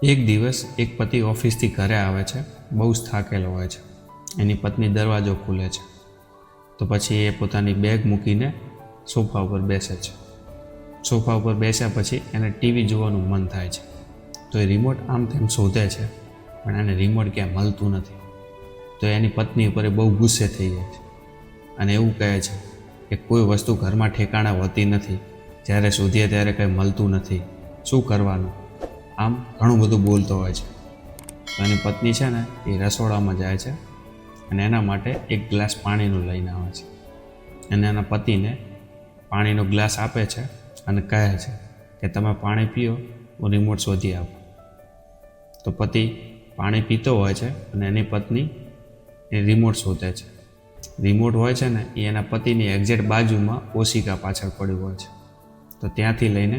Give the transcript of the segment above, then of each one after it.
એક દિવસ એક પતિ ઓફિસથી ઘરે આવે છે, બહુ જ થાકેલો હોય છે. એની પત્ની દરવાજો ખોલે છે, તો પછી એ પોતાની બેગ મૂકીને સોફા ઉપર બેસે છે. સોફા ઉપર બેસ્યા પછી એને ટીવી જોવાનું મન થાય છે, તો એ રિમોટ આમ તેમ શોધે છે, પણ એને રિમોટ ક્યાંય મળતું નથી. તો એની પત્ની ઉપર એ બહુ ગુસ્સે થઈ જાય છે અને એવું કહે છે કે કોઈ વસ્તુ ઘરમાં ઠેકાણા હોતી નથી, જ્યારે શોધીએ ત્યારે કંઈ મળતું નથી, શું કરવાનું? આમ ઘણું બધું બોલતો હોય છે. તો એની પત્ની છે ને એ રસોડામાં જાય છે અને એના માટે એક ગ્લાસ પાણીનું લઈને આવે છે અને એના પતિને પાણીનો ગ્લાસ આપે છે અને કહે છે કે તમે પાણી પીઓ, હું રિમોટ શોધી આપું. તો પતિ પાણી પીતો હોય છે અને એની પત્ની એ રિમોટ શોધે છે. રિમોટ હોય છે ને એ એના પતિની એક્ઝેક્ટ બાજુમાં ઓશિકા પાછળ પડ્યું હોય છે. તો ત્યાંથી લઈને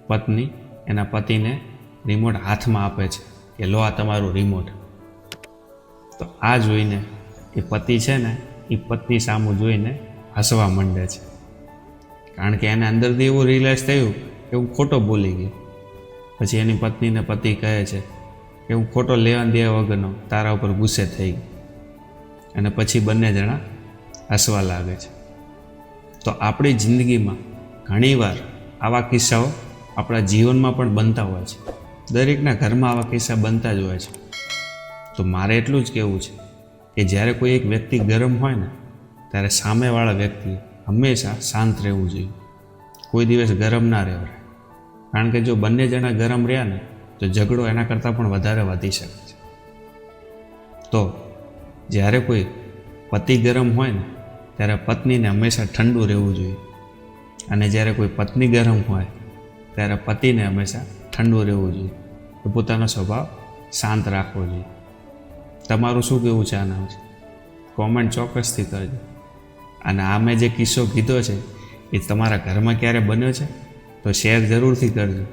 પત્ની એના પતિને રિમોટ હાથમાં આપે છે કે લો આ તમારું રિમોટ. તો આ જોઈને એ પતિ છે ને એ પત્ની સામું જોઈને હસવા માંડે છે, કારણ કે એને અંદરથી એવું રિયલાઇઝ થયું કે હું ખોટો બોલી ગયો. પછી એની પત્નીને પતિ કહે છે કે હું ખોટો લેવા દેવા વગરનો તારા ઉપર ગુસ્સે થઈ ગયો. અને પછી બંને જણા હસવા લાગે છે. તો આપણી જિંદગીમાં ઘણીવાર આવા કિસ્સાઓ આપણા જીવનમાં પણ બનતા હોય છે. દરેકના ઘરમાં આવા કિસ્સા બનતા જ હોય છે. તો મારે એટલું જ કહેવું છે કે જ્યારે કોઈ એક વ્યક્તિ ગરમ હોય ને ત્યારે સામેવાળા વ્યક્તિએ હંમેશા શાંત રહેવું જોઈએ. કોઈ દિવસ ગરમ ના રહેવાય, કારણ કે જો બંને જણા ગરમ રહ્યા ને તો ઝઘડો એના કરતાં પણ વધારે વધી શકે છે. તો જ્યારે કોઈ પતિ ગરમ હોય ને ત્યારે પત્નીને હંમેશા ઠંડુ રહેવું જોઈએ, અને જ્યારે કોઈ પત્ની ગરમ હોય ત્યારે પતિને હંમેશા ઠંડુ રહેવું જોઈએ, તો પોતાનો સ્વભાવ શાંત રાખવો જોઈએ. તમારું શું કહેવું છે આના વિશે? કોમેન્ટ ચોક્કસથી કરજો. અને આ મેં જે કિસ્સો કીધો છે એ તમારા ઘરમાં ક્યારે બન્યો છે તો શેર જરૂરથી કરજો.